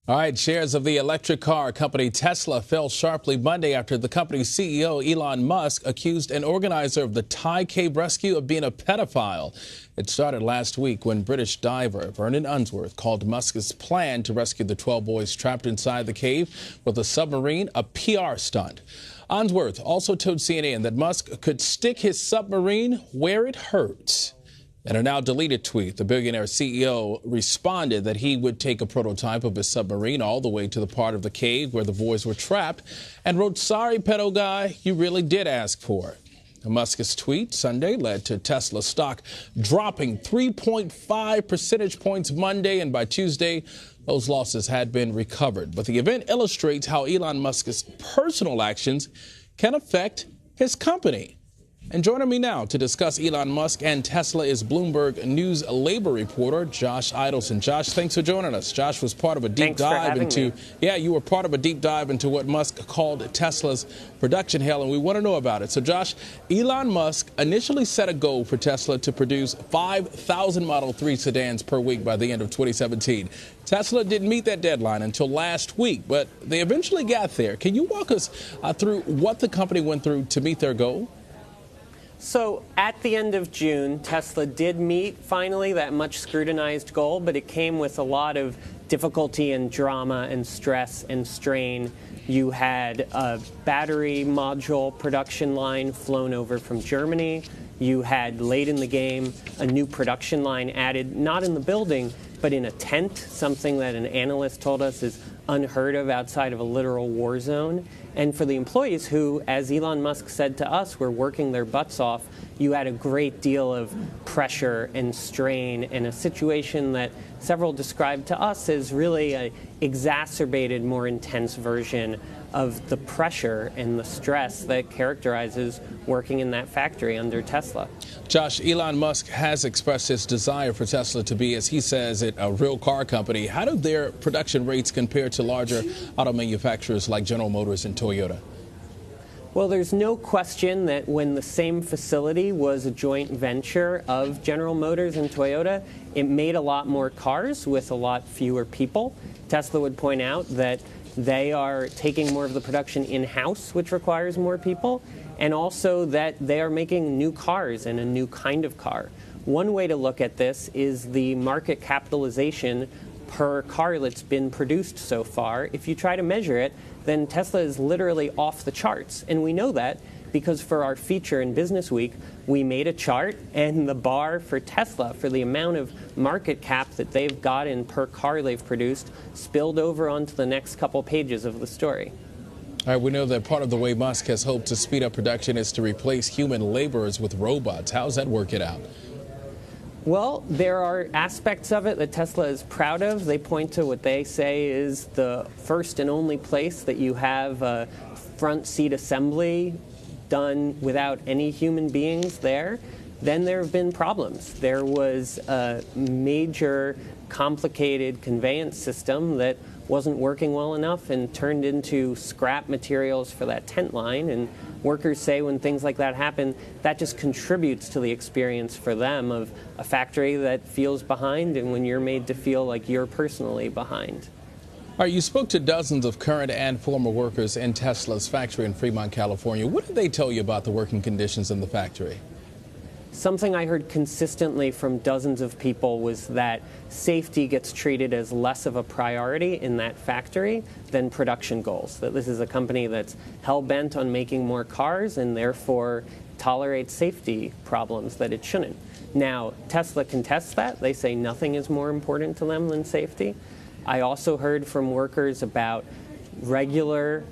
All right, shares of the electric car company Tesla fell sharply Monday after the company's CEO Elon Musk accused an organizer of the Thai cave rescue of being a pedophile. It started last week when British diver Vernon Unsworth called Musk's plan to rescue the 12 boys trapped inside the cave with a submarine a PR stunt. Unsworth also told CNN that Musk could stick his submarine where it hurts. In a now deleted tweet, the billionaire CEO responded that he would take a prototype of his submarine all the way to the part of the cave where the boys were trapped and wrote, "Sorry, pedo guy, you really did ask for it." Musk's tweet Sunday led to Tesla stock dropping 3.5 percentage points Monday, and by Tuesday, those losses had been recovered. But the event illustrates how Elon Musk's personal actions can affect his company. And joining me now to discuss Elon Musk and Tesla is Bloomberg News labor reporter Josh Eidelson. Josh, thanks for joining us. Josh was part of a deep dive into, you were part of a deep dive into what Musk called Tesla's production hell, and we want to know about it. So, Josh, Elon Musk initially set a goal for Tesla to produce 5,000 Model 3 sedans per week by the end of 2017. Tesla didn't meet that deadline until last week, but they eventually got there. Can you walk us through what the company went through to meet their goal? So at the end of June, Tesla did meet, finally, that much scrutinized goal, but it came with a lot of difficulty and drama and stress and strain. You had a battery module production line flown over from Germany. You had, late in the game, a new production line added, not in the building, but in a tent, something that an analyst told us is unheard of outside of a literal war zone. And for the employees who, as Elon Musk said to us, were working their butts off, you had a great deal of pressure and strain and a situation that several described to us as really an exacerbated, more intense version of the pressure and the stress that characterizes working in that factory under Tesla. Josh, Elon Musk has expressed his desire for Tesla to be, as he says, a real car company. How do their production rates compare to larger auto manufacturers like General Motors and Toyota? Well, there's no question that when the same facility was a joint venture of General Motors and Toyota, it made a lot more cars with a lot fewer people. Tesla would point out that they are taking more of the production in-house, which requires more people, and also that they are making new cars and a new kind of car. One way to look at this is the market capitalization per car that's been produced so far. If you try to measure it, then Tesla is literally off the charts. And we know that because for our feature in Business Week, we made a chart, and the bar for Tesla, for the amount of market cap that they've gotten per car they've produced, spilled over onto the next couple pages of the story. All right, we know that part of the way Musk has hoped to speed up production is to replace human laborers with robots. How's that working out? Well, there are aspects of it that Tesla is proud of. They point to what they say is the first and only place that you have a front seat assembly done without any human beings there. Then there have been problems. There was a major complicated conveyance system that wasn't working well enough and turned into scrap materials for that tent line. And workers say when things like that happen, that just contributes to the experience for them of a factory that feels behind, and when you're made to feel like you're personally behind. All right, you spoke to dozens of current and former workers in Tesla's factory in Fremont, California. What did they tell you about the working conditions in the factory? Something I heard consistently from dozens of people was that safety gets treated as less of a priority in that factory than production goals. That this is a company that's hell-bent on making more cars and therefore tolerates safety problems that it shouldn't. Now, Tesla contests that. They say nothing is more important to them than safety. I also heard from workers about regular,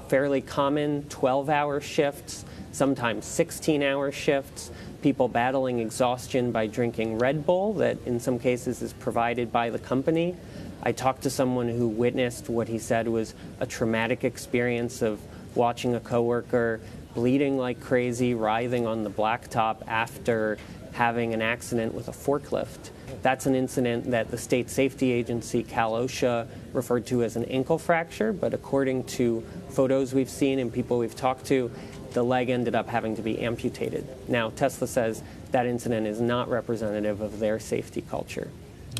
fairly common 12-hour shifts, sometimes 16-hour shifts, people battling exhaustion by drinking Red Bull that in some cases is provided by the company. I talked to someone who witnessed what he said was a traumatic experience of watching a coworker bleeding like crazy, writhing on the blacktop after having an accident with a forklift. That's an incident that the state safety agency, Cal OSHA, referred to as an ankle fracture, but according to photos we've seen and people we've talked to, the leg ended up having to be amputated. Now, Tesla says that incident is not representative of their safety culture.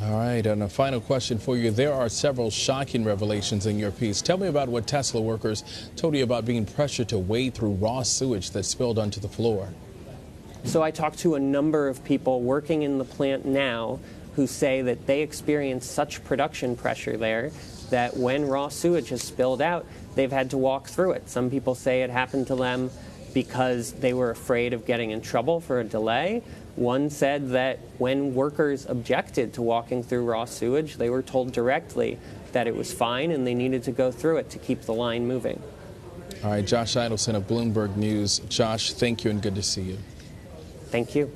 All right, and a final question for you. There are several shocking revelations in your piece. Tell me about what Tesla workers told you about being pressured to wade through raw sewage that spilled onto the floor. So I talked to a number of people working in the plant now who say that they experience such production pressure there that when raw sewage has spilled out, they've had to walk through it. Some people say it happened to them because they were afraid of getting in trouble for a delay. One said that when workers objected to walking through raw sewage, they were told directly that it was fine and they needed to go through it to keep the line moving. All right, Josh Eidelson of Bloomberg News. Josh, thank you and good to see you. Thank you.